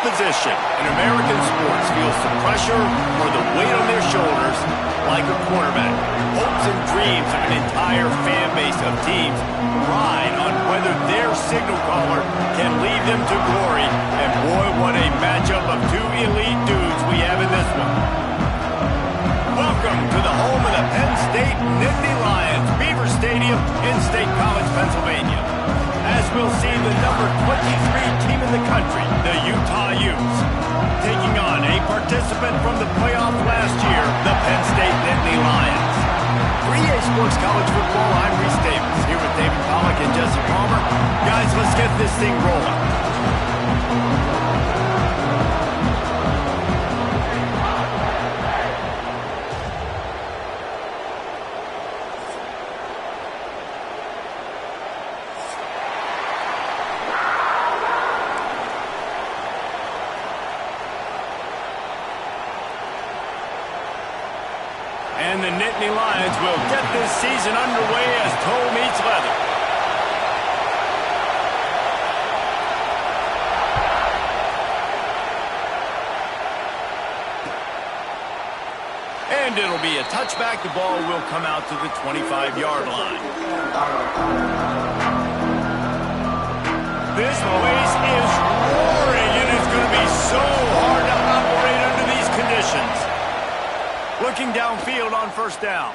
position in American sports feels the pressure or the weight on their shoulders like a quarterback. Hopes and dreams of an entire fan base of teams ride on whether their signal caller can lead them to glory. And boy, what a matchup of two elite dudes we have in this one. Welcome to the home of the Penn State Nittany Lions, Beaver Stadium in State College, Pennsylvania. As we'll see the number 23 team in the country, the Utah Utes, taking on a participant from the playoff last year, the Penn State Nittany Lions. For EA Sports College Football, I'm Reese Davis, here with David Pollack and Jesse Palmer. Guys, let's get this thing rolling. And the Nittany Lions will get this season underway as toe meets leather. And it'll be a touchback. The ball will come out to the 25-yard line. This place is roaring. It is going to be so hard to operate under these conditions. Looking downfield on first down.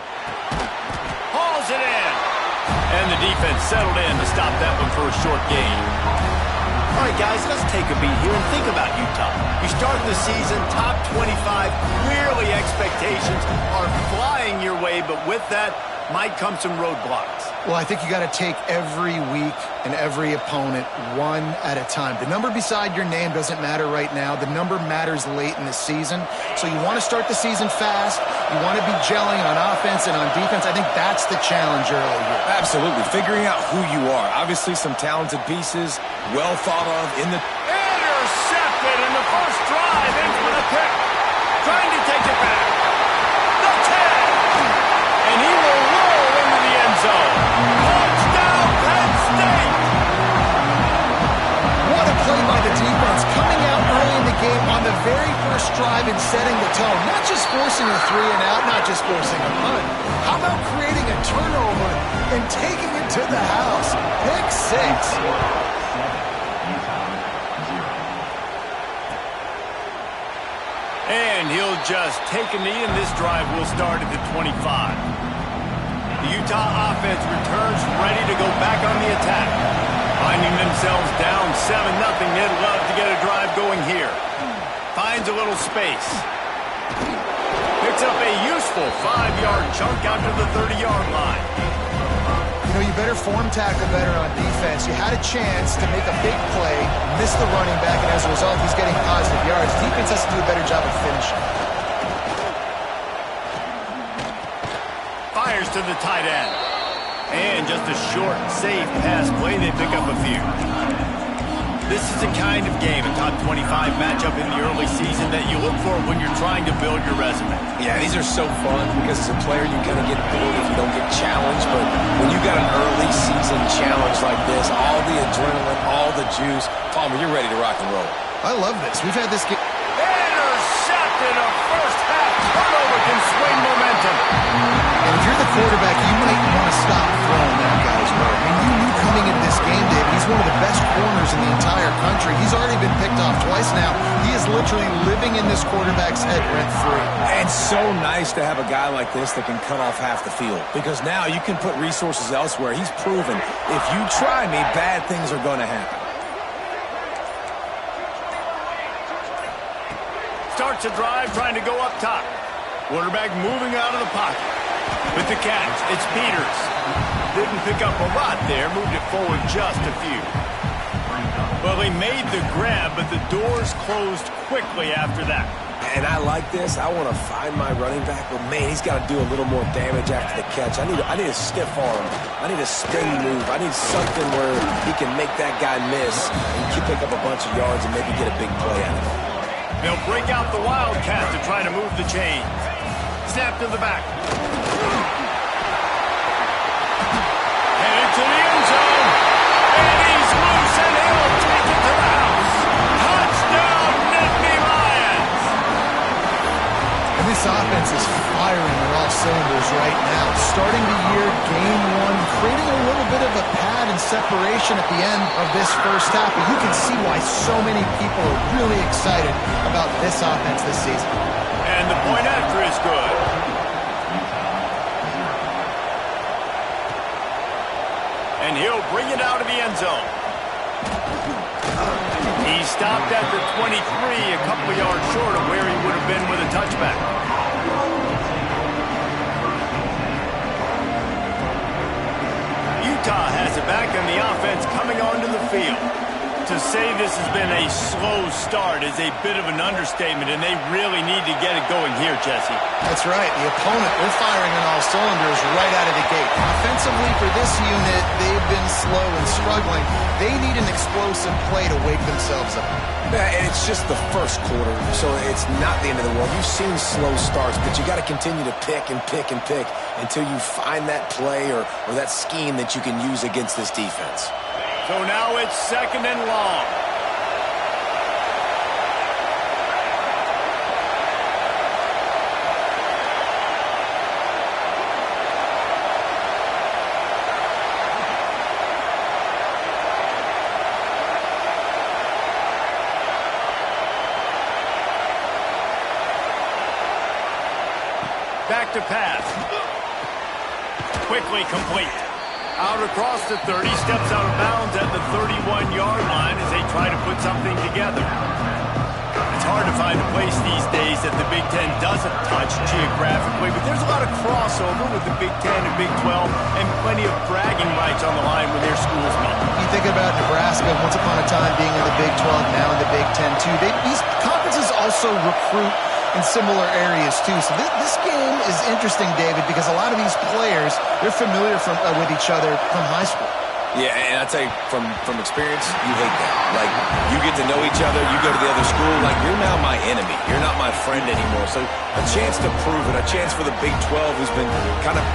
Hauls it in. And the defense settled in to stop that one for a short gain. All right, guys, let's take a beat here and think about Utah. You start the season top 25. Clearly expectations are flying your way, but with that might come some roadblocks. Well, I think you got to take every week and every opponent one at a time. The number beside your name doesn't matter right now. The number matters late in the season. So you want to start the season fast. You want to be gelling on offense and on defense. I think that's the challenge early here. Absolutely. Figuring out who you are. Obviously some talented pieces, well thought of in the... Intercepted in the first drive, in for the pick. Trying to take it back. The 10. And he will roll into the end zone. Touchdown, Penn State. What a play by the defense. Coming out early in the game on the very first drive and setting the tone. Not just forcing a 3 and out, not just forcing a punt. How about creating a turnover and taking it to the house? Pick 6. And he'll just take a knee, and this drive will start at the 25. The Utah offense returns ready to go back on the attack. Finding themselves down 7-0, they'd love to get a drive going here. Finds a little space. Picks up a useful 5-yard chunk out to the 30-yard line. You know, you better form tackle better on defense. You had a chance to make a big play, miss the running back, and as a result, he's getting positive yards. Defense has to do a better job of finishing. Fires to the tight end. And just a short, safe pass play, they pick up a few. This is the kind of game, a top 25 matchup in the early season that you look for when you're trying to build your resume. Yeah, these are so fun because as a player you kind of get bored if you don't get challenged, but when you got an early season challenge like this, all the adrenaline, all the juice, Palmer, you're ready to rock and roll. I love this. We've had this game. Intercepted. A first half turnover can swing momentum. And if you're the quarterback, you might want to stop throwing that guy's way. I mean, you knew coming into this game, David, he's one of the best corners in the entire country. He's already been picked off twice now. He is literally living in this quarterback's head rent-free. And so nice to have a guy like this that can cut off half the field because now you can put resources elsewhere. He's proven if you try me, bad things are going to happen. Starts a drive trying to go up top. Quarterback moving out of the pocket. With the catch, it's Peters. Didn't pick up a lot there, moved it forward just a few. Well, he made the grab, but the doors closed quickly after that. And I like this. I want to find my running back, but man, he's got to do a little more damage after the catch. I need a stiff arm. I need a spin move. I need something where he can make that guy miss and pick up a bunch of yards and maybe get a big play out of it. They'll break out the Wildcat to try to move the chains. Snap to the back. Headed to the end zone. And he's loose, and he'll take it to the house. Touchdown, This offense is firing on all cylinders right now. Starting the year, game one, creating a little bit of a pad and separation at the end of this first half. But you can see why so many people are really excited about this offense this season. And the point after is good. And he'll bring it out of the end zone. He stopped after 23, a couple of yards short of where he would have been with a touchback. Utah has it back on the offense coming onto the field. To say this has been a slow start is a bit of an understatement, and they really need to get it going here, Jesse. That's right. The opponent, they're firing on all cylinders right out of the gate. Offensively, for this unit, they've been slow and struggling. They need an explosive play to wake themselves up. Yeah, and it's just the first quarter, so it's not the end of the world. You've seen slow starts, but you got to continue to pick and pick and pick until you find that play or that scheme that you can use against this defense. So now it's 2nd and long. Back to pass. Quickly complete. Out across the 30, steps out of bounds at the 31-yard line as they try to put something together. It's hard to find a place these days that the Big Ten doesn't touch geographically, but there's a lot of crossover with the Big Ten and Big 12 and plenty of bragging rights on the line when their schools meet. You think about Nebraska, once upon a time being in the Big 12, now in the Big Ten too. These conferences also recruit in similar areas too. So this game is interesting, David, because a lot of these players, they're familiar with each other from high school. Yeah, and I tell you, from experience, you hate that. Like, you get to know each other, you go to the other school, like, you're now my enemy. You're not my friend anymore. So a chance to prove it, a chance for the Big 12, who's been kind of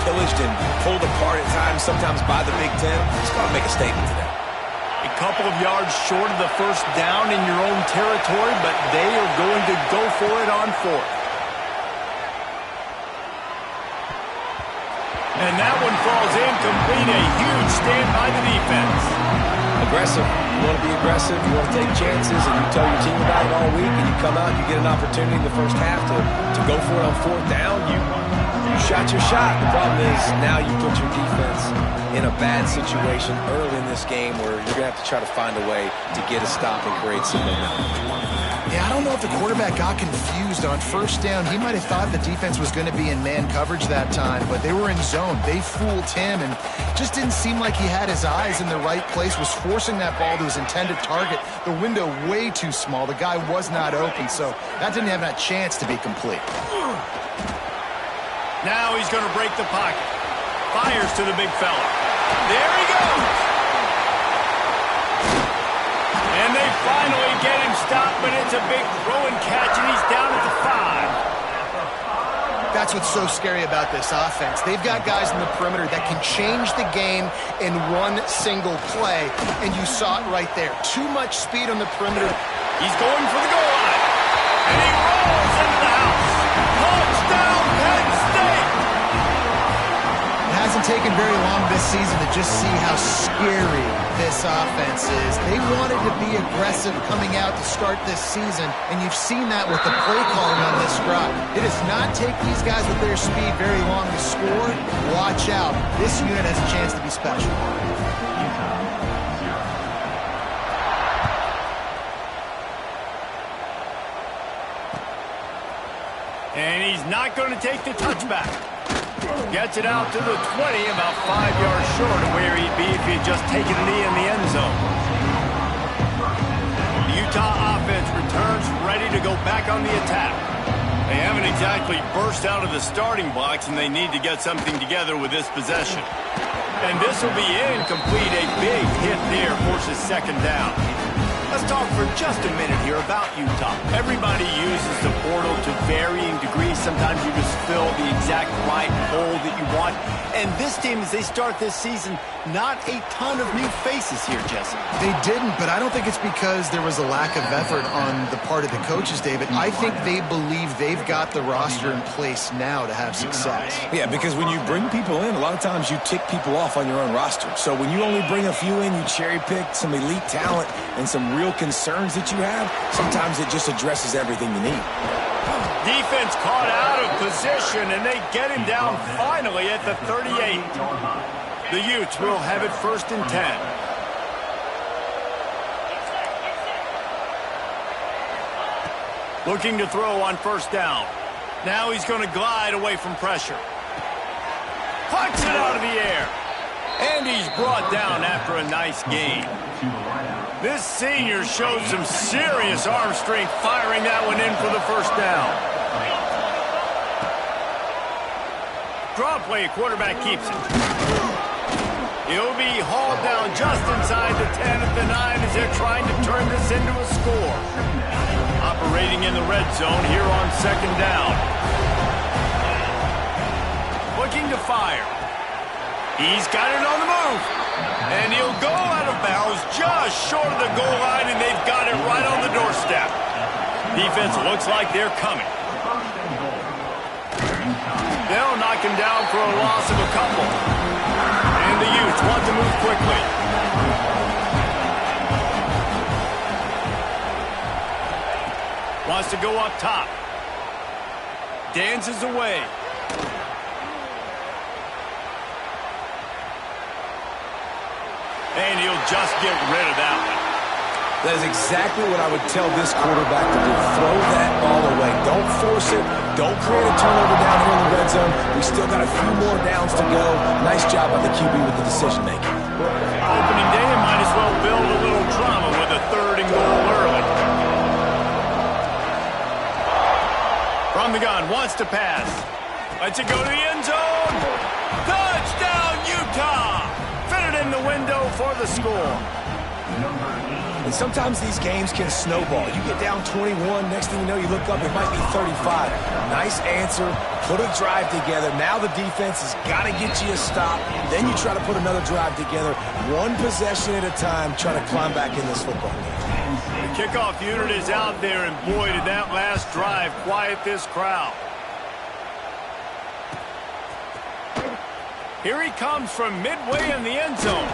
pillaged and pulled apart at times, sometimes by the Big 10. It's got to make a statement today. A couple of yards short of the first down in your own territory, but they are going to go for it on 4th. And that one falls incomplete. A huge stand by the defense. Aggressive. You want to be aggressive. You want to take chances, and you tell your team about it all week, and you come out and you get an opportunity in the first half to go for it on 4th down. You shot your shot. The problem is now you put your defense in a bad situation early in this game where you're going to have to try to find a way to get a stop and create some momentum. Yeah, I don't know if the quarterback got confused on first down. He might have thought the defense was going to be in man coverage that time, but they were in zone. They fooled him and just didn't seem like he had his eyes in the right place, was forcing that ball to his intended target. The window way too small. The guy was not open, so that didn't have that chance to be complete. Now he's going to break the pocket. Fires to the big fella. There he goes. And they finally get him stopped, but it's a big throw and catch, and he's down at the 5. That's what's so scary about this offense. They've got guys in the perimeter that can change the game in one single play, and you saw it right there. Too much speed on the perimeter. He's going for the goal line, and he rolls into the house. Touchdown, Penn State! It hasn't taken very long this season to just see how scary this offense is. They wanted to be aggressive coming out to start this season, and you've seen that with the play calling on this drive. It does not take these guys with their speed very long to score. Watch out. This unit has a chance to be special. And he's not going to take the touchback. Gets it out to the 20, about 5 yards short of where he'd be if he had just taken a knee in the end zone. The Utah offense returns ready to go back on the attack. They haven't exactly burst out of the starting blocks, and they need to get something together with this possession. And this will be incomplete. A big hit there forces 2nd down. Let's talk for just a minute here about Utah. Everybody uses the portal to varying degrees. Sometimes you just fill the exact right hole that you want. And this team, as they start this season, not a ton of new faces here, Jesse. They didn't, but I don't think it's because there was a lack of effort on the part of the coaches, David. I think they believe they've got the roster in place now to have success. Yeah, because when you bring people in, a lot of times you tick people off on your own roster. So when you only bring a few in, you cherry-pick some elite talent and some real concerns that you have, sometimes it just addresses everything you need. Defense caught out of position, and they get him down finally at the 38. The Utes will have it 1st and 10. Looking to throw on 1st down. Now he's going to glide away from pressure. Puts it out of the air. And he's brought down after a nice gain. This senior showed some serious arm strength firing that one in for the 1st down. Draw play, quarterback keeps it. He'll be hauled down just inside the 10 at the 9 as they're trying to turn this into a score. Operating in the red zone here on 2nd down. Looking to fire. He's got it on the move. And he'll go out of bounds just short of the goal line, and they've got it right on the doorstep. Defense looks like they're coming. They'll knock him down for a loss of a couple. And the Utes want to move quickly. Wants to go up top. Dances away. And he'll just get rid of that one. That is exactly what I would tell this quarterback to do. Throw that ball away. Don't force it. Don't create a turnover down here in the red zone. We still got a few more downs to go. Nice job by the QB with the decision-making. Opening day, and might as well build a little drama with a 3rd and goal early. From the gun, wants to pass. Lets it go to the end zone. Touchdown, Utah! Fitted in the window for the score. And sometimes these games can snowball. You get down 21, next thing you know, you look up, it might be 35. Nice answer, put a drive together. Now the defense has got to get you a stop. Then you try to put another drive together, one possession at a time, trying to climb back in this football game. The kickoff unit is out there, and boy, did that last drive quiet this crowd. Here he comes from midway in the end zone.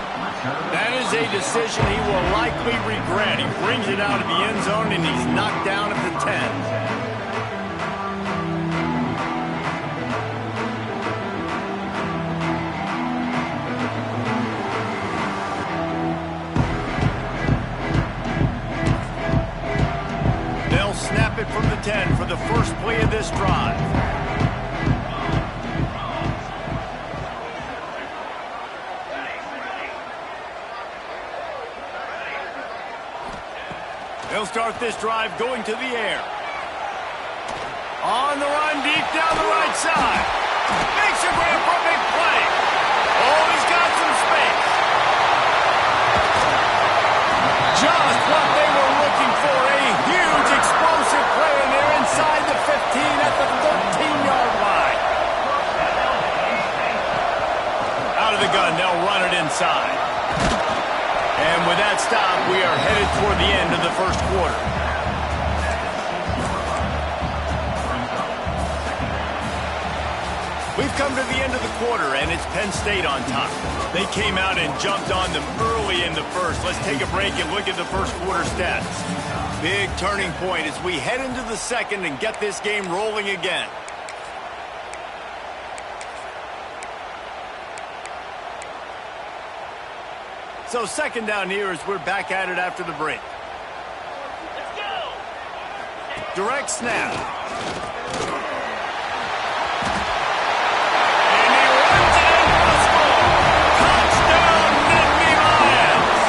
That is a decision he will likely regret. He brings it out of the end zone, and he's knocked down at the 10. They'll snap it from the 10 for the first play of this drive. They'll start this drive going to the air. On the run, deep down the right side. Makes a grab for a big play. Oh, he's got some space. Just what they were looking for. A huge explosive play, and they're inside the 15 at the 13-yard line. Out of the gun, they'll run it inside. And with that stop, we are headed toward the end of the 1st quarter. We've come to the end of the quarter, and it's Penn State on top. They came out and jumped on them early in the 1st. Let's take a break and look at the 1st quarter stats. Big turning point as we head into the 2nd and get this game rolling again. So 2nd down here as we're back at it after the break. Let's go. Direct snap. And he runs it in for the score. Touchdown, Nittany Lions.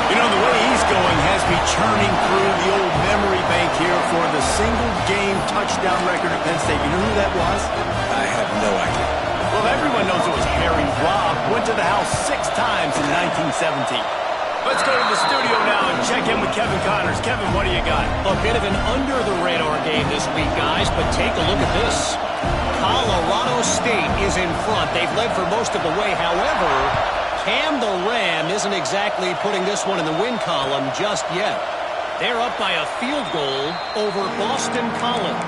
You know, the way he's going has me churning through the old memory bank here for the single-game touchdown record at Penn State. You know who that was? I have no idea. Well, everyone knows it was Harry Robb. Went to the house 6 times in 1917. Let's go to the studio now and check in with Kevin Connors. Kevin, what do you got? A bit of an under-the-radar game this week, guys, but take a look at this. Colorado State is in front. They've led for most of the way. However, Cam the Ram isn't exactly putting this one in the win column just yet. They're up by a field goal over Boston College.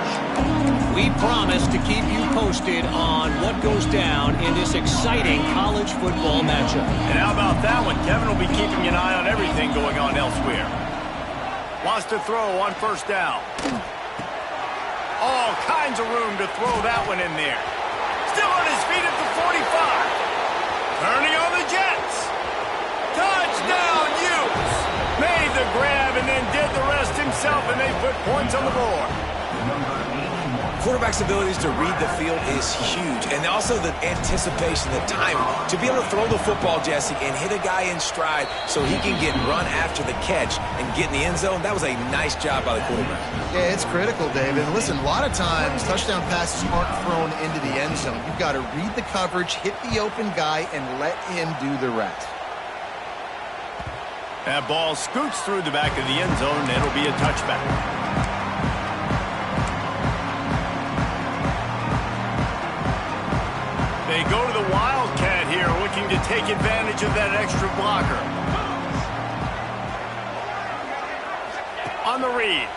We promise to keep you posted on what goes down in this exciting college football matchup. And how about that one? Kevin will be keeping an eye on everything going on elsewhere. Wants to throw on first down. All kinds of room to throw that one in there. Still on his feet at the 45. Turning on the Jets. Touchdown, Utes. Made the grab and then did the rest himself, and they put points on the board. Quarterback's abilities to read the field is huge, and also the anticipation, the timing. To be able to throw the football, Jesse, and hit a guy in stride so he can get run after the catch and get in the end zone, that was a nice job by the quarterback. Yeah, it's critical, David. And listen, a lot of times touchdown passes aren't thrown into the end zone. You've got to read the coverage, hit the open guy, and let him do the rest. That ball scoots through the back of the end zone, and it'll be a touchback. They go to the Wildcat here, looking to take advantage of that extra blocker. On the read.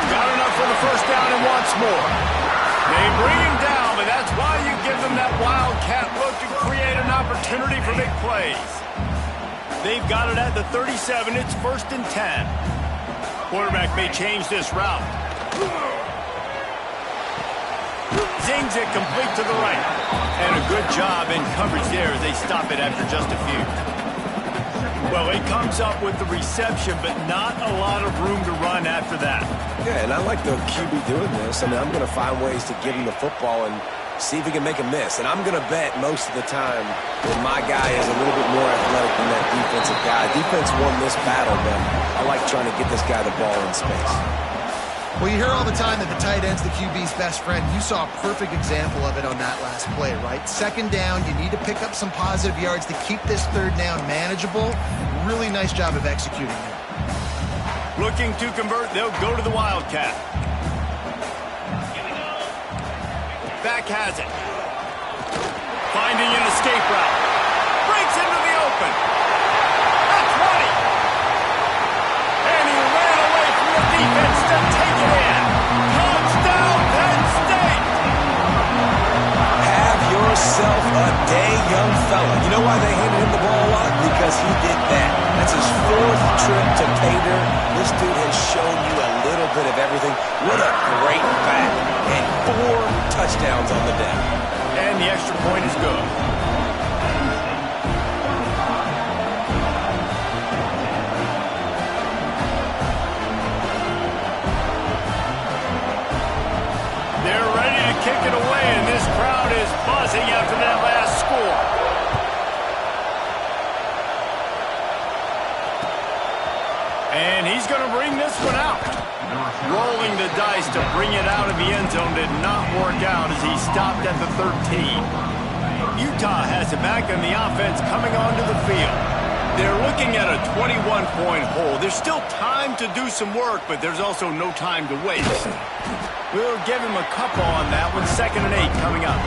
Got enough for the first down and wants more. They bring him down, but that's why you give them that Wildcat look to create an opportunity for big plays. They've got it at the 37. It's 1st and 10. Quarterback may change this route. Zings it complete to the right. And a good job in coverage there as they stop it after just a few. Well, it comes up with the reception, but not a lot of room to run after that. Yeah, and I like the QB doing this. I mean, I'm going to find ways to give him the football and see if he can make a miss. And I'm going to bet most of the time that my guy is a little bit more athletic than that defensive guy. Defense won this battle, but I like trying to get this guy the ball in space. Well, you hear all the time that the tight end's the QB's best friend. You saw a perfect example of it on that last play, right? 2nd down, you need to pick up some positive yards to keep this 3rd down manageable. Really nice job of executing there. Looking to convert, they'll go to the Wildcat. Back has it. Finding an escape route. Breaks into the open. At 20. And he ran away from the defense to take it in. Touchdown, Penn State. Have yourself a day, young fella. You know why they handed him the ball a lot? Because he did that. That's his 4th trip to pay dirt. This dude has shown you a little bit of everything. What a great back. And 4 touchdowns on the day. And the extra point is good. They're ready to kick it away, and this crowd is buzzing after that last score. And he's going to bring this one out. Rolling the dice to bring it out of the end zone did not work out as he stopped at the 13. Utah has it back, and the offense coming onto the field. They're looking at a 21-point hole. There's still time to do some work, but there's also no time to waste. We'll give him a couple on that one. 2nd and 8 coming up.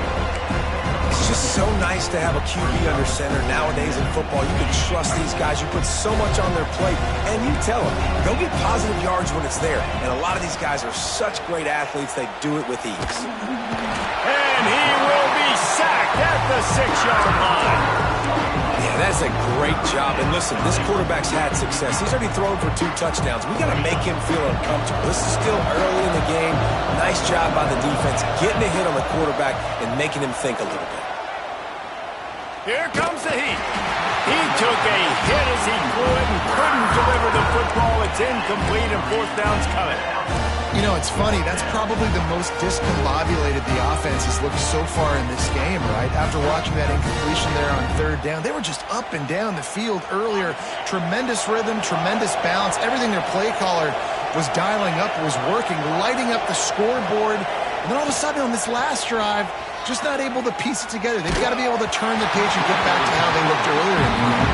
It's just so nice to have a QB under center. Nowadays in football, you can trust these guys. You put so much on their plate, and you tell them, go get positive yards when it's there. And a lot of these guys are such great athletes, they do it with ease. And he will be sacked at the 6-yard line. Yeah, that's a great job. And listen, this quarterback's had success. He's already thrown for 2 touchdowns. We got to make him feel uncomfortable. This is still early in the game. Nice job by the defense, getting a hit on the quarterback and making him think a little bit. Here comes the heat. He took a hit as he threw it and couldn't deliver the football. It's incomplete, and 4th down's coming. You know, it's funny. That's probably the most discombobulated the offense has looked so far in this game, right? After watching that incompletion there on 3rd down, they were just up and down the field earlier. Tremendous rhythm, tremendous balance. Everything their play caller was dialing up was working, lighting up the scoreboard. And then all of a sudden on this last drive, just not able to piece it together. They've got to be able to turn the page and get back to how they looked earlier in the game.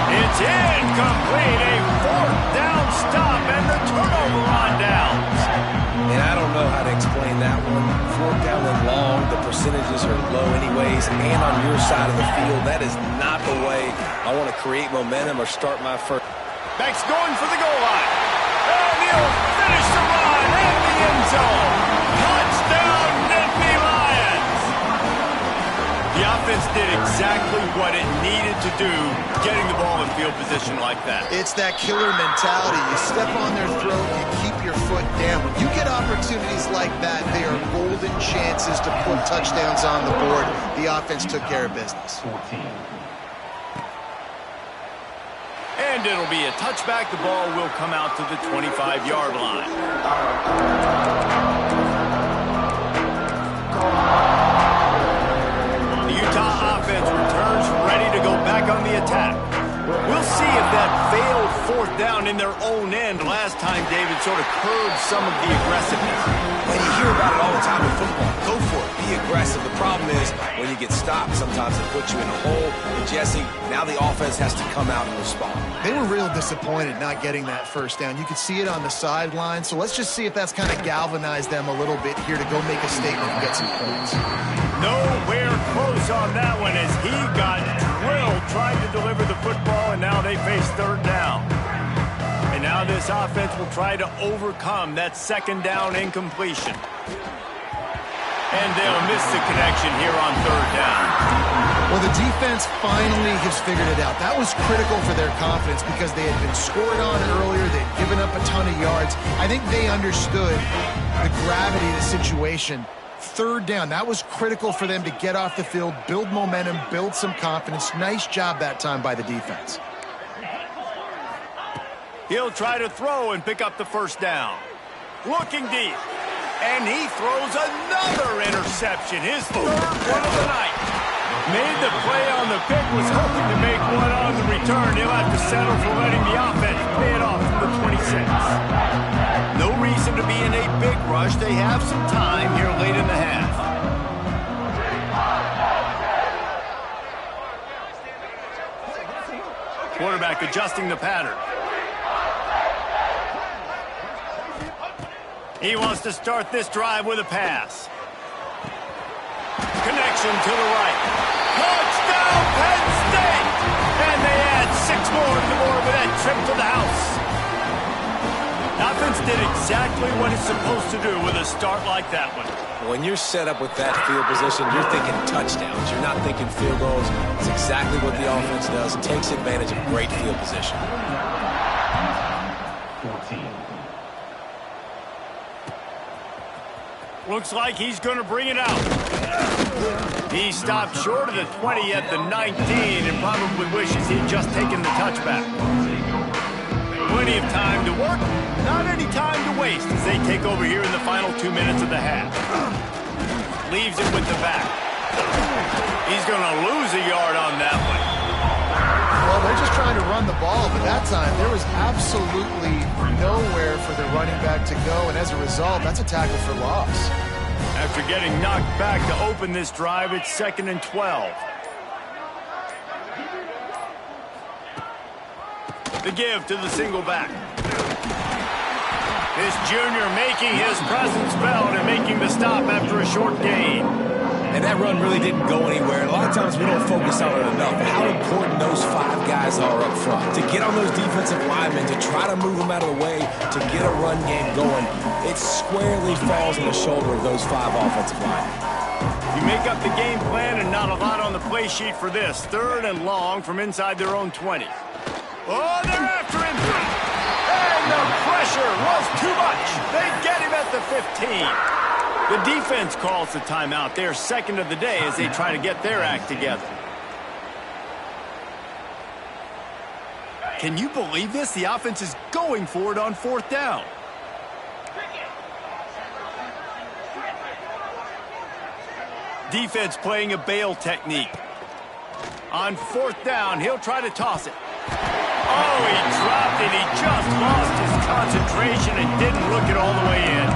It's incomplete. A fourth down stop and the turnover on downs. And I don't know how to explain that one. Fourth down and long, the percentages are low anyways, and on your side of the field, that is not the way I want to create momentum or start my first. Beck's going for the goal line. And he'll finish the run in the end zone. Touchdown, Nittany Lions. The offense did exactly what it needed to do, getting the ball in field position like that. It's that killer mentality. You step on their throat, you keep your foot down. When you get opportunities like that, they are golden chances to put touchdowns on the board. The offense took care of business. And it'll be a touchback. The ball will come out to the 25-yard line. The Utah offense returns ready to go back on the attack. We'll see if that failed fourth down in their own end last time, David, sort of curbed some of the aggressiveness. When you hear about it all the time in football, go for it. Be aggressive. The problem is when you get stopped, sometimes it puts you in a hole. And, Jesse, now the offense has to come out and respond. They were real disappointed not getting that first down. You could see it on the sideline. So let's just see if that's kind of galvanized them a little bit here to go make a statement and get some points. Nowhere close on that one as he got drilled trying to deliver the football, and now they face third down. And now this offense will try to overcome that second down incompletion. And they'll miss the connection here on third down. Well, the defense finally has figured it out. That was critical for their confidence because they had been scored on earlier. They'd given up a ton of yards. I think they understood the gravity of the situation. Third down, that was critical for them to get off the field, build momentum, build some confidence. Nice job that time by the defense. He'll try to throw and pick up the first down. Looking deep. And he throws another interception. His third one of the night. Made the play on the pick, was hoping to make one on the return. He'll have to settle for letting the offense pay it off from the 26. No reason to be in a big rush. They have some time here late in the half. Quarterback adjusting the pattern. He wants to start this drive with a pass. Connection to the right. Touchdown, Penn State! And they add 6 more to the board with that trip to the house. Offense did exactly what it's supposed to do with a start like that one. When you're set up with that field position, you're thinking touchdowns. You're not thinking field goals. It's exactly what the offense does. It takes advantage of great field position. 14. Looks like he's going to bring it out. He stopped short of the 20 at the 19 and probably wishes he'd just taken the touchback. Plenty of time to work, not any time to waste as they take over here in the final 2 minutes of the half. Leaves it with the back. He's going to lose a yard on that one. Well, they're just trying to run the ball, but that time there was absolutely nowhere for the running back to go, and as a result, that's a tackle for loss. After getting knocked back to open this drive, it's 2nd and 12. The give to the single back. This junior making his presence felt and making the stop after a short gain. And that run really didn't go anywhere. A lot of times we don't focus on it enough, how important those 5 guys are up front. To get on those defensive linemen, to try to move them out of the way, to get a run game going, it squarely falls on the shoulder of those 5 offensive linemen. You make up the game plan and not a lot on the play sheet for this. 3rd and long from inside their own 20. Oh, they're after him. And the pressure was too much. They get him at the 15. The defense calls the timeout. They're 2nd of the day as they try to get their act together. Can you believe this? The offense is going for it on 4th down. Defense playing a bail technique. On 4th down, he'll try to toss it. Oh, he dropped it. He just lost his concentration and didn't look it all the way in.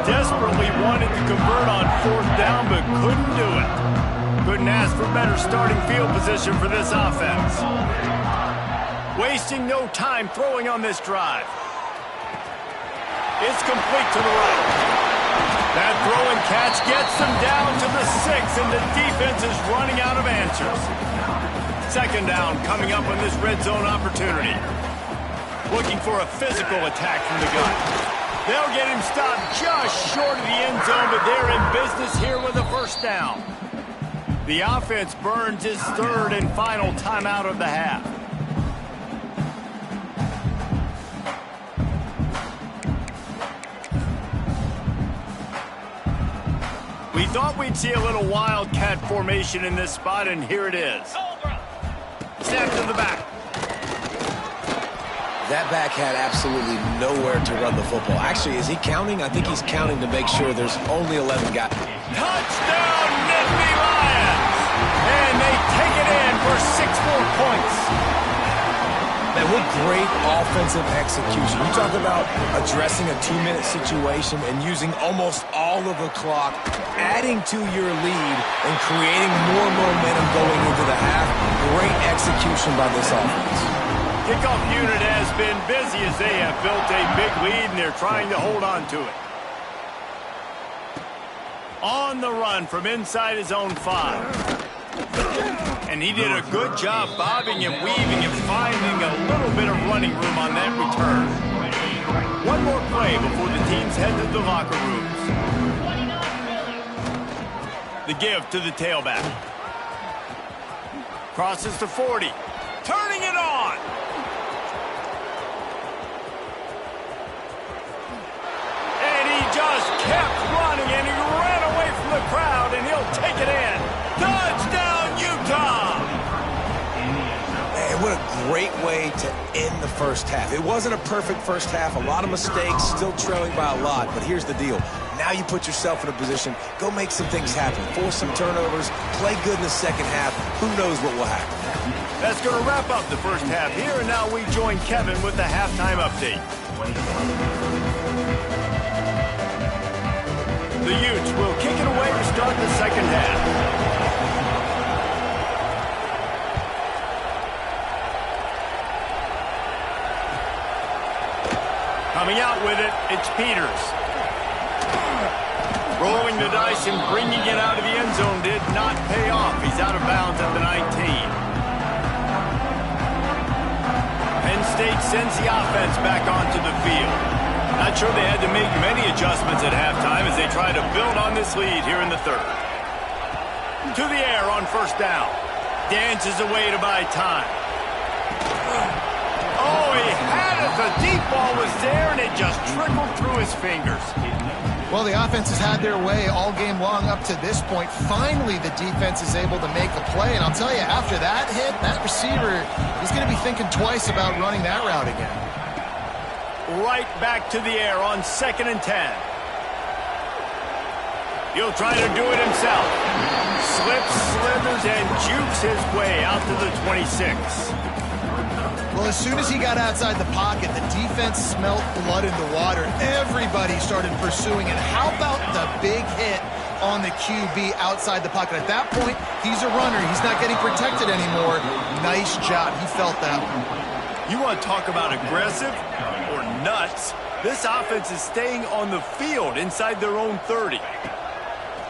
desperately wanted to convert on 4th down, but couldn't do it. Couldn't ask for better starting field position for this offense. Wasting no time throwing on this drive. It's complete to the right. That throw and catch gets them down to the 6, and the defense is running out of answers. 2nd down coming up on this red zone opportunity. Looking for a physical attack from the gun. They'll get him stopped just short of the end zone, but they're in business here with a 1st down. The offense burns its 3rd and final timeout of the half. We thought we'd see a little wildcat formation in this spot, and here it is. Snap to the back. That back had absolutely nowhere to run the football. Actually, is he counting? I think he's counting to make sure there's only 11 guys. Touchdown, Nittany Lions! And they take it in for 6 more points. Man, what great offensive execution. You talk about addressing a 2-minute situation and using almost all of the clock, adding to your lead and creating more momentum going into the half. Great execution by this offense. Kickoff unit has been busy as they have built a big lead, and they're trying to hold on to it. On the run from inside his own 5. And he did a good job bobbing and weaving and finding a little bit of running room on that return. One more play before the teams head to the locker rooms. The give to the tailback. Crosses to 40. Turning it on. And he just kept running, and he ran away from the crowd, and he'll take it in. Touchdown, Utah! Man, what a great way to end the 1st half. It wasn't a perfect 1st half. A lot of mistakes, still trailing by a lot. But here's the deal. Now you put yourself in a position, go make some things happen. Force some turnovers, play good in the 2nd half. Who knows what will happen? That's going to wrap up the 1st half here, and now we join Kevin with the halftime update. The Utes will kick it away to start the 2nd half. Coming out with it, it's Peters. Rolling the dice and bringing it out of the end zone did not pay off. He's out of bounds at the 19. Penn State sends the offense back onto the field. Not sure they had to make many adjustments at halftime as they try to build on this lead here in the 3rd. To the air on 1st down. Dances away to buy time. Oh, he had it. The deep ball was there, and it just trickled through his fingers. Well, the offense has had their way all game long up to this point. Finally, the defense is able to make a play. And I'll tell you, after that hit, that receiver is going to be thinking twice about running that route again. Right back to the air on 2nd and 10. He'll try to do it himself. Slips, slithers, and jukes his way out to the 26. Well, as soon as he got outside the pocket, the defense smelled blood in the water. Everybody started pursuing it. How about the big hit on the QB outside the pocket? At that point, he's a runner. He's not getting protected anymore. Nice job. He felt that one. You want to talk about aggressive or nuts? This offense is staying on the field inside their own 30.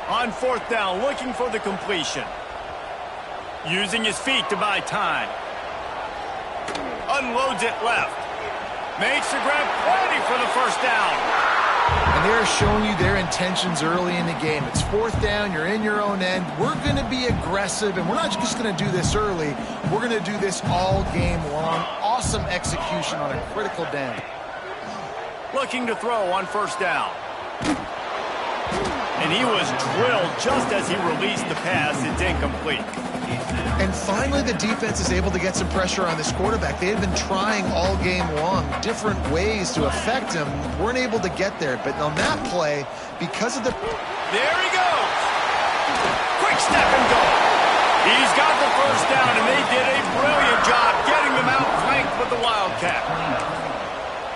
On 4th down, looking for the completion. Using his feet to buy time. Unloads it left. Makes the grab, plenty for the 1st down. And they're showing you their intentions early in the game. It's 4th down, you're in your own end. We're going to be aggressive, and we're not just going to do this early. We're going to do this all game long. Awesome execution on a critical down. Looking to throw on 1st down. And he was drilled just as he released the pass. It's incomplete. And finally, the defense is able to get some pressure on this quarterback. They had been trying all game long different ways to affect him. Weren't able to get there. But on that play, because of the... There he goes. Quick step and go. He's got the 1st down, and they did a brilliant job getting them out flanked with the Wildcat.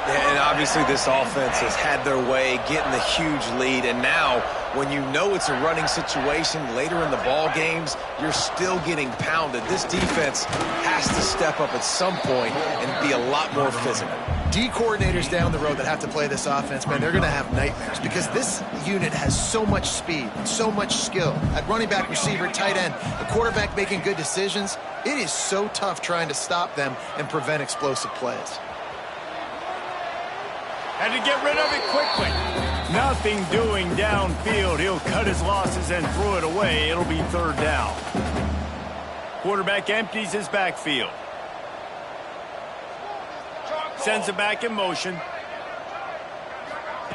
And obviously this offense has had their way, getting the huge lead. And now, when you know it's a running situation later in the ball games, you're still getting pounded. This defense has to step up at some point and be a lot more physical. D coordinators down the road that have to play this offense, man, they're going to have nightmares because this unit has so much speed, so much skill. At running back, receiver, tight end, the quarterback making good decisions, it is so tough trying to stop them and prevent explosive plays. Had to get rid of it quickly. Nothing doing downfield. He'll cut his losses and throw it away. It'll be third down. Quarterback empties his backfield. Sends it back in motion.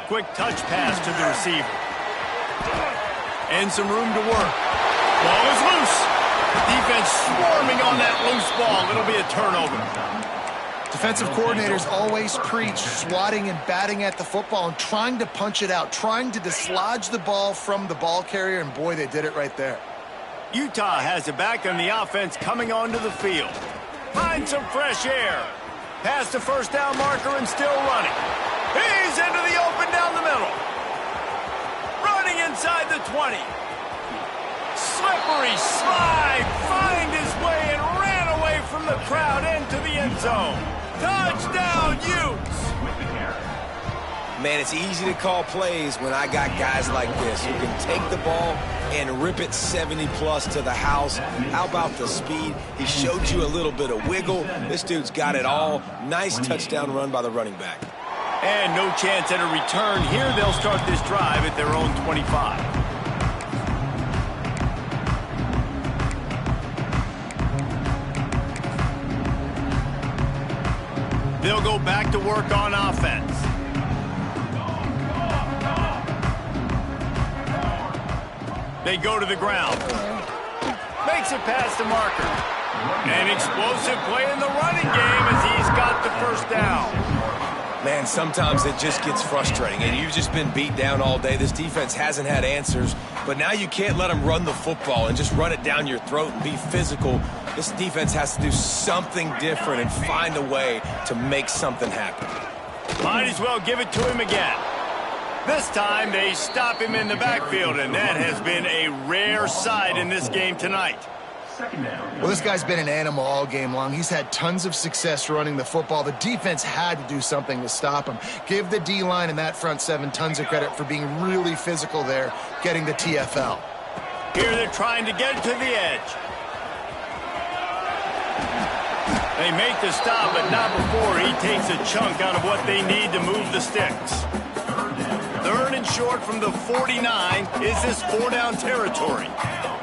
Quick touch pass to the receiver. And some room to work. Ball is loose. Defense swarming on that loose ball. It'll be a turnover. Defensive coordinators always preach swatting and batting at the football and trying to punch it out, trying to dislodge the ball from the ball carrier, and boy, they did it right there. Utah has it back on the offense coming onto the field. Find some fresh air. Past the first down marker and still running. He's into the open down the middle. Running inside the 20. Slippery slide. Find his way and ran away from the crowd into the end zone. Touchdown, Utes! Man, it's easy to call plays when I got guys like this who can take the ball and rip it 70-plus to the house. How about the speed? He showed you a little bit of wiggle. This dude's got it all. Nice touchdown run by the running back. And no chance at a return. Here they'll start this drive at their own 25. They'll go back to work on offense. They go to the ground. Makes it past the marker. An explosive play in the running game as he's got the first down. Man, sometimes it just gets frustrating, and you've just been beat down all day. This defense hasn't had answers, but now you can't let them run the football and just run it down your throat and be physical. This defense has to do something different and find a way to make something happen. Might as well give it to him again. This time they stop him in the backfield, and that has been a rare sight in this game tonight. Well, this guy's been an animal all game long. He's had tons of success running the football. The defense had to do something to stop him. Give the D-line and that front seven tons of credit for being really physical there, getting the TFL. Here they're trying to get it to the edge. They make the stop, but not before he takes a chunk out of what they need to move the sticks. Third and short from the 49. Is this four-down territory?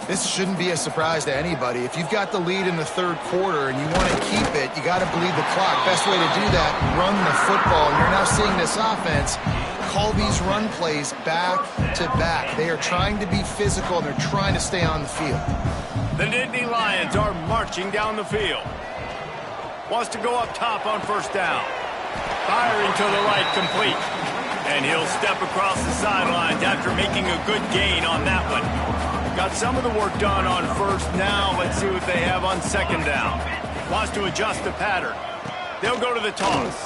This shouldn't be a surprise to anybody. If you've got the lead in the third quarter and you want to keep it, you got to bleed the clock. Best way to do that, run the football. And you're now seeing this offense call these run plays back to back. They are trying to be physical, and they're trying to stay on the field. The Nittany Lions are marching down the field. Wants to go up top on first down. Firing to the right, complete. And he'll step across the sidelines after making a good gain on that one. Got some of the work done on first. Now let's see what they have on second down. Wants to adjust the pattern. They'll go to the toss.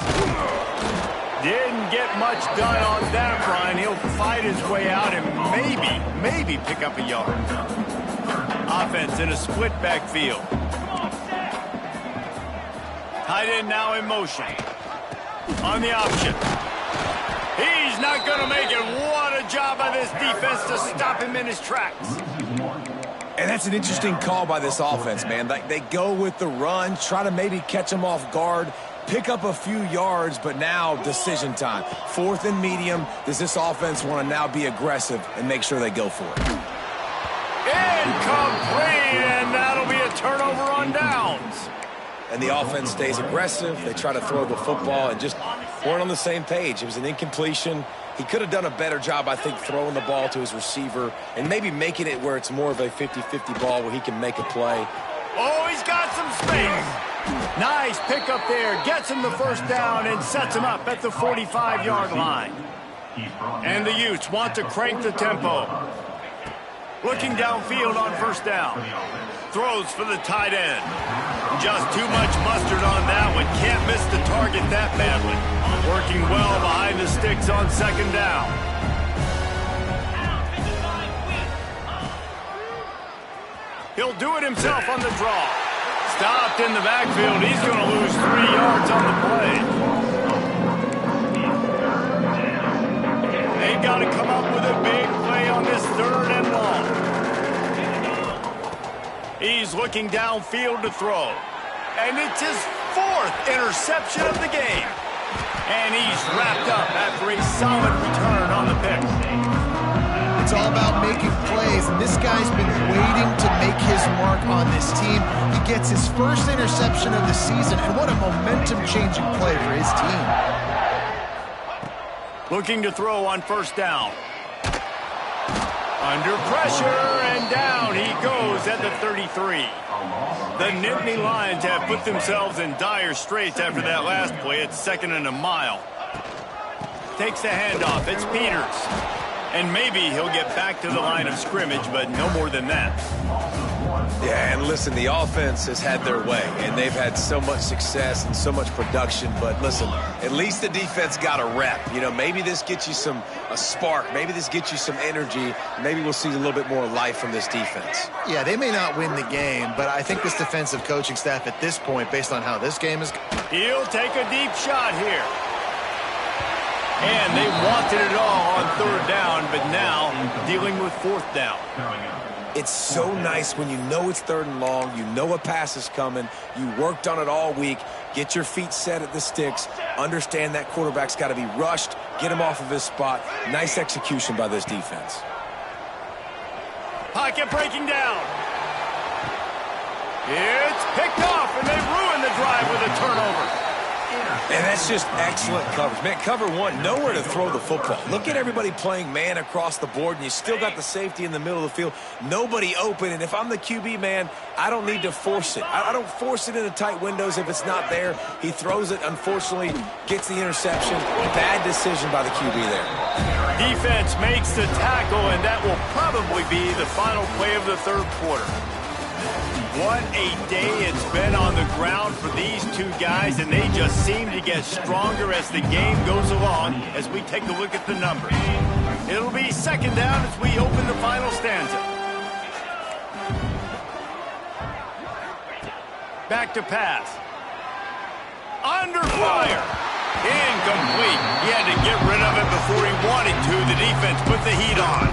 Didn't get much done on that run. He'll fight his way out and maybe pick up a yard. Offense in a split backfield. Tight end now in motion. On the option. He's not going to make it. What a job by this defense to stop him in his tracks. And that's an interesting call by this offense, man. They go with the run, try to maybe catch him off guard, pick up a few yards, but now decision time. Fourth and medium. Does this offense want to now be aggressive and make sure they go for it? Incomplete, and that'll be a turnover on downs. And the offense stays aggressive. They try to throw the football and just weren't on the same page. It was an incompletion. He could have done a better job, I think, throwing the ball to his receiver and maybe making it where it's more of a 50-50 ball where he can make a play. Oh, he's got some space. Nice pickup there. Gets him the first down and sets him up at the 45-yard line. And the Utes want to crank the tempo. Looking downfield on first down. Throws for the tight end. Just too much mustard on that one. Can't miss the target that badly. Working well behind the sticks on second down. He'll do it himself on the draw. Stopped in the backfield. He's going to lose 3 yards on the play. They've got to come up with a big play on this 3rd and long. He's looking downfield to throw. And it's his 4th interception of the game. And he's wrapped up after a solid return on the pick. It's all about making plays, and this guy's been waiting to make his mark on this team. He gets his 1st interception of the season, and what a momentum-changing play for his team. Looking to throw on 1st down. Under pressure, and down he goes at the 33. The Nittany Lions have put themselves in dire straits after that last play. It's 2nd and a mile. Takes the handoff. It's Peters. And maybe he'll get back to the line of scrimmage, but no more than that. Yeah, and listen, the offense has had their way, and they've had so much success and so much production. But listen, at least the defense got a rep. You know, maybe this gets you a spark. Maybe this gets you some energy. Maybe we'll see a little bit more life from this defense. Yeah, they may not win the game, but I think this defensive coaching staff at this point, based on how this game is... He'll take a deep shot here. And they wanted it all on 3rd down, but now dealing with 4th down. It's so nice when you know it's 3rd and long, you know a pass is coming, you worked on it all week, get your feet set at the sticks, understand that quarterback's got to be rushed, get him off of his spot. Nice execution by this defense. Pocket breaking down. It's picked off, and they ruin the drive with a turnover. And that's just excellent coverage. Man, cover 1, nowhere to throw the football. Look at everybody playing man across the board, and you still got the safety in the middle of the field. Nobody open, and if I'm the QB, man, I don't need to force it. I don't force it into tight windows if it's not there. He throws it, unfortunately, gets the interception. Bad decision by the QB there. Defense makes the tackle, and that will probably be the final play of the 3rd quarter. What a day it's been on the ground for these 2 guys, and they just seem to get stronger as the game goes along as we take a look at the numbers. It'll be 2nd down as we open the final stanza. Back to pass. Under fire. Incomplete. He had to get rid of it before he wanted to. The defense put the heat on.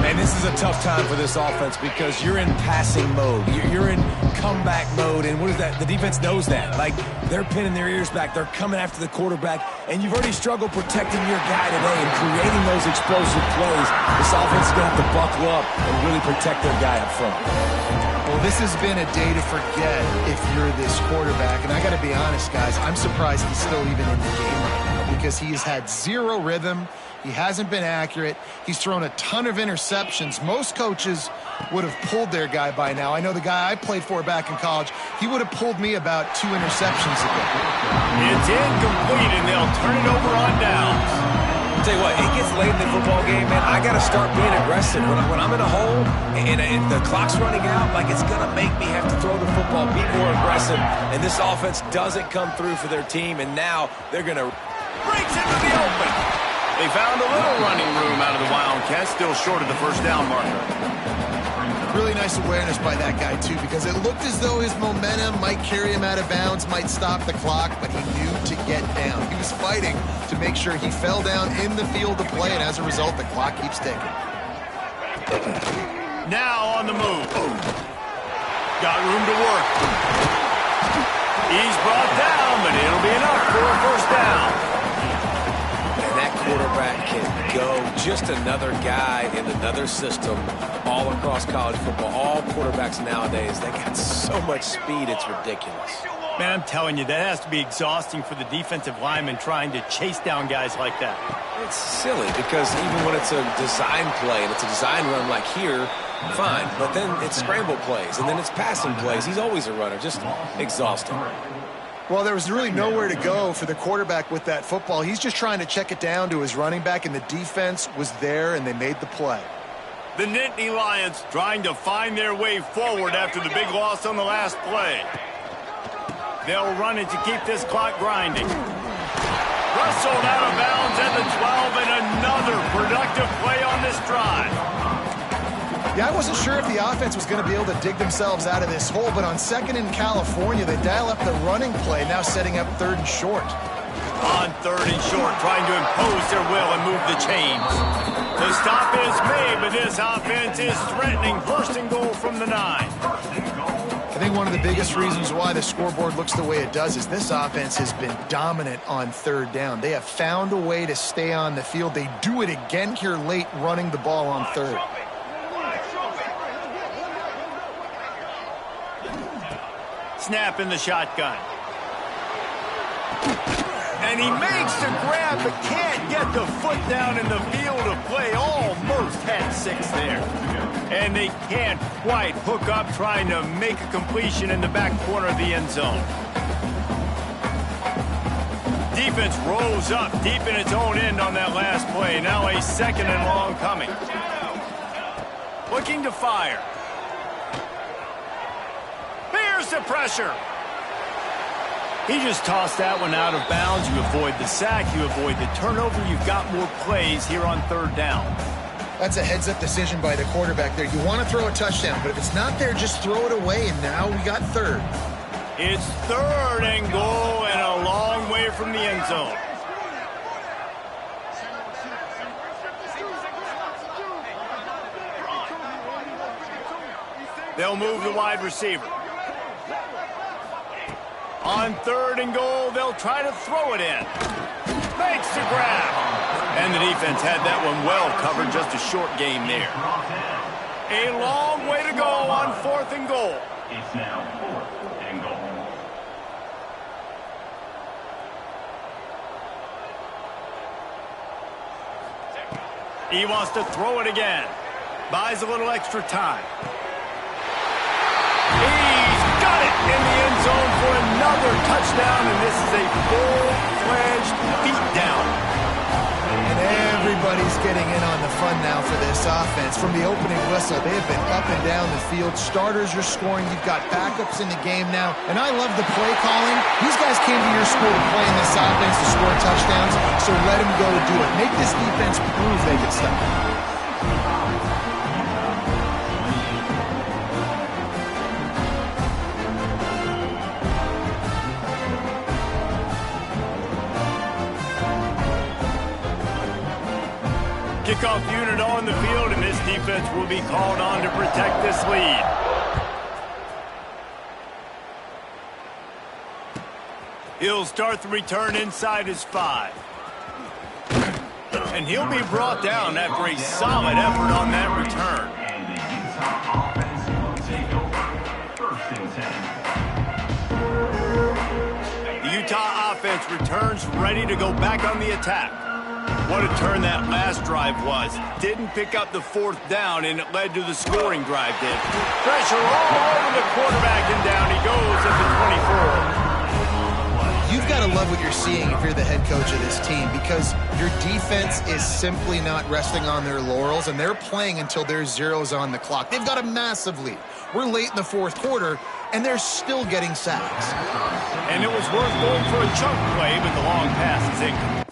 And this is a tough time for this offense because you're in passing mode. You're in comeback mode, and what is that? The defense knows that. Like, they're pinning their ears back. They're coming after the quarterback, and you've already struggled protecting your guy today and creating those explosive plays. This offense is going to have to buckle up and really protect their guy up front. Well, this has been a day to forget if you're this quarterback, and I got to be honest, guys, I'm surprised he's still even in the game right now because he's had 0 rhythm. He hasn't been accurate. He's thrown a ton of interceptions. Most coaches would have pulled their guy by now. I know the guy I played for back in college, he would have pulled me about 2 interceptions ago. It's incomplete, and they'll turn it over on downs. I'll tell you what, it gets late in the football game, man. I got to start being aggressive. When I'm in a hole and the clock's running out, like, it's going to make me have to throw the football, be more aggressive. And this offense doesn't come through for their team, and now they're going to... Breaks into the open. They found a little running room out of the Wildcats, still short of the 1st down marker. Really nice awareness by that guy, too, because it looked as though his momentum might carry him out of bounds, might stop the clock, but he knew to get down. He was fighting to make sure he fell down in the field to play, and as a result, the clock keeps ticking. Now on the move. Got room to work. He's brought down, but it'll be enough for a 1st down. Quarterback can go. Just another guy in another system all across college football. All quarterbacks nowadays, they got so much speed, it's ridiculous. Man, I'm telling you, that has to be exhausting for the defensive lineman trying to chase down guys like that. It's silly because even when it's a design play and it's a design run like here, fine. But then it's scramble plays and then it's passing plays. He's always a runner. Just exhausting. Well, there was really nowhere to go for the quarterback with that football. He's just trying to check it down to his running back, and the defense was there, and they made the play. The Nittany Lions trying to find their way forward after the big loss on the last play. They'll run it to keep this clock grinding. Wrestled out of bounds at the 12, and another productive play on this drive. Yeah, I wasn't sure if the offense was going to be able to dig themselves out of this hole, but on 2nd in California, they dial up the running play, now setting up 3rd and short. On 3rd and short, trying to impose their will and move the chains. The stop is made, but this offense is threatening 1st and goal from the 9. I think one of the biggest reasons why the scoreboard looks the way it does is this offense has been dominant on 3rd down. They have found a way to stay on the field. They do it again here late, running the ball on 3rd. Snap in the shotgun. And he makes the grab, but can't get the foot down in the field of play. Almost had 6 there. And they can't quite hook up trying to make a completion in the back corner of the end zone. Defense rolls up deep in its own end on that last play. Now a 2nd and long coming. Looking to fire. Here's the pressure. He just tossed that one out of bounds. You avoid the sack. You avoid the turnover. You've got more plays here on 3rd down. That's a heads-up decision by the quarterback there. You want to throw a touchdown, but if it's not there, just throw it away, and now we got 3rd. It's 3rd and goal and a long way from the end zone. They'll move the wide receiver. On 3rd and goal, they'll try to throw it in. Makes the grab. And the defense had that one well covered, just a short game there. A long way to go on 4th and goal. It's now 4th and goal. He wants to throw it again. Buys a little extra time. He's got it in the end zone for another touchdown, and this is a full-fledged beatdown. And everybody's getting in on the fun now for this offense. From the opening whistle, they have been up and down the field. Starters are scoring. You've got backups in the game now. And I love the play calling. These guys came to your school to play in this offense to score touchdowns, so let them go do it. Make this defense prove they can stop it. Kickoff unit on the field, and this defense will be called on to protect this lead. He'll start the return inside his 5. And he'll be brought down after a solid effort on that return. And the Utah offense will take over 1st and 10. The Utah offense returns ready to go back on the attack. What a turn that last drive was. Didn't pick up the 4th down, and it led to the scoring drive did. Pressure all over the quarterback, and down he goes at the 24. You've got to love what you're seeing if you're the head coach of this team, because your defense is simply not resting on their laurels, and they're playing until there's zeros on the clock. They've got a massive lead. We're late in the 4th quarter, and they're still getting sacks. And it was worth going for a chunk play, but the long pass is incomplete.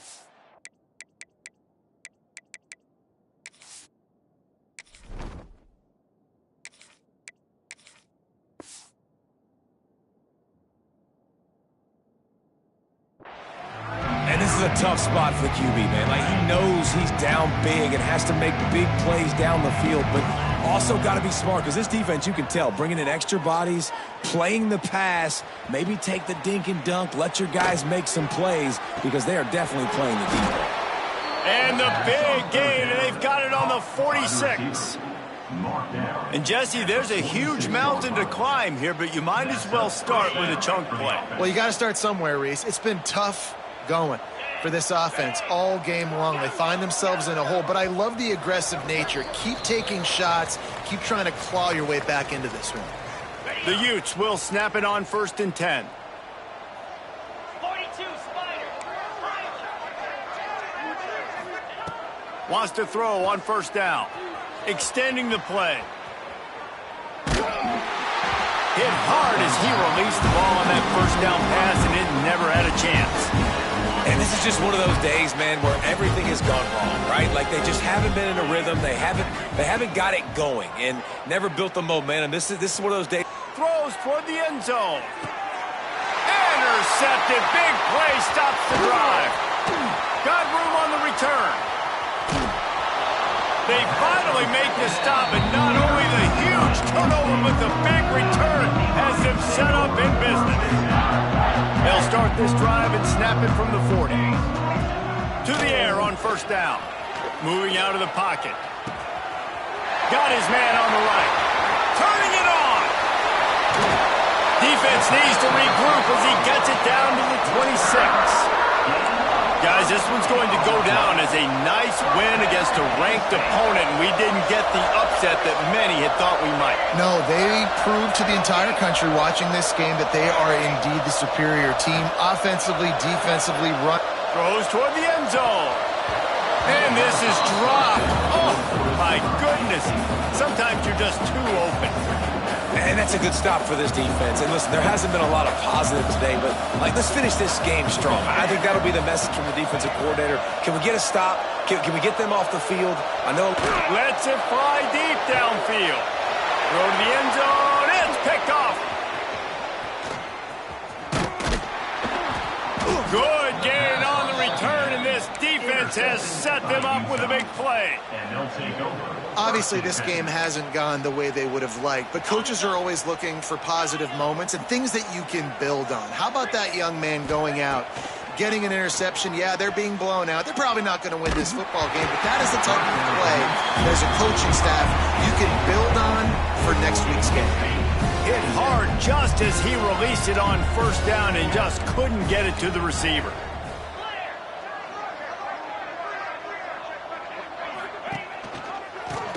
A tough spot for the QB, man. Like, he knows he's down big and has to make big plays down the field, but also got to be smart, because this defense, you can tell, bringing in extra bodies, playing the pass, maybe take the dink and dunk, let your guys make some plays, because they are definitely playing the defense. And the big gain, and they've got it on the 46. And, Jesse, there's a huge mountain to climb here, but you might as well start with a chunk play. Well, you got to start somewhere, Reese. It's been tough going for this offense all game long. They find themselves in a hole, but I love the aggressive nature. Keep taking shots. Keep trying to claw your way back into this one. The Utes will snap it on 1st and 10. 42, Spider. Wants to throw on 1st down. Extending the play. Hit hard as he released the ball on that first down pass, and it never had a chance. And this is just one of those days, man, where everything has gone wrong, right? Like they just haven't been in a rhythm. They haven't got it going and never built the momentum. This is one of those days. Throws toward the end zone. Intercepted. Big play stops the drive. Got room on the return. They finally make the stop, and not only the huge turnover, but the big return has them set up in business. They'll start this drive and snap it from the 40. To the air on first down. Moving out of the pocket. Got his man on the right. Turning it on. Defense needs to regroup as he gets it down to the 26. Guys, this one's going to go down as a nice win against a ranked opponent, and we didn't get the upset that many had thought we might. No, they proved to the entire country watching this game that they are indeed the superior team, offensively, defensively, run. Throws toward the end zone. And this is dropped. Oh, my goodness. Sometimes you're just too open. And that's a good stop for this defense. And listen, there hasn't been a lot of positive today, but let's finish this game strong. I think that'll be the message from the defensive coordinator. Can we get a stop? Can we get them off the field? I know. Lets it fly deep downfield. Throw to the end zone. It's picked off. Good gain on the return, and this defense has set them up with a big play. And they'll take over. Obviously, this game hasn't gone the way they would have liked, but coaches are always looking for positive moments and things that you can build on. How about that young man going out, getting an interception? Yeah, they're being blown out. They're probably not going to win this football game, but that is the type of play as a coaching staff you can build on for next week's game. Hit hard just as he released it on first down and just couldn't get it to the receiver.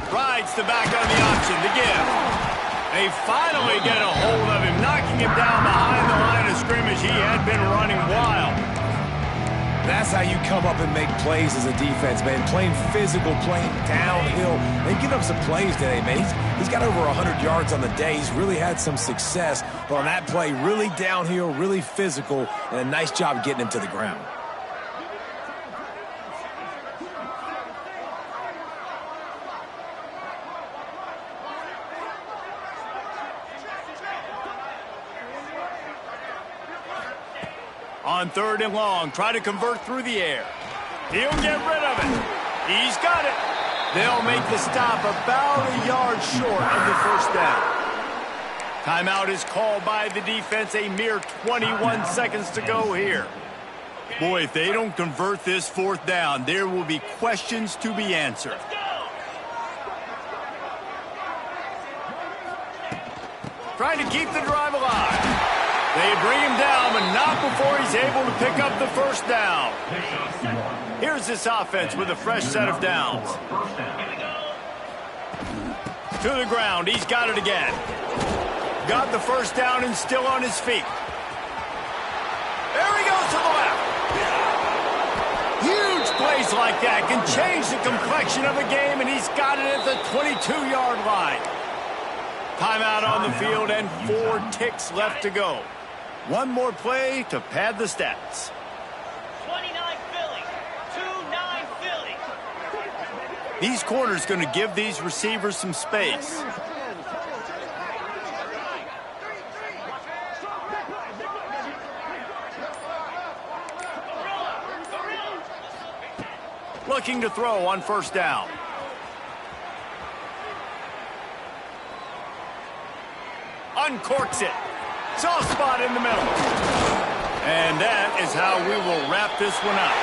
Rides the back on the option to give. They finally get a hold of him, knocking him down behind the line of scrimmage. He had been running wild. That's how you come up and make plays as a defense, man. Playing physical, playing downhill. They've given up some plays today, man. He's got over 100 yards on the day. He's really had some success. But on that play, really downhill, really physical, and a nice job getting him to the ground. On third and long, try to convert through the air. He'll get rid of it. He's got it. They'll make the stop about a yard short of the first down. Timeout is called by the defense. A mere 21 seconds to go here. Boy, if they don't convert this fourth down, there will be questions to be answered. Trying to keep the drive alive. They bring him down, but not before he's able to pick up the first down. Here's this offense with a fresh set of downs. To the ground. He's got it again. Got the first down and still on his feet. There he goes to the left. Huge plays like that can change the complexion of a game, and he's got it at the 22-yard line. Timeout on the field and 4 ticks left to go. One more play to pad the stats. 29 Philly, 2-9 Philly. These corners going to give these receivers some space. Looking to throw on first down. Uncorks it. Soft spot in the middle. And that is how we will wrap this one up.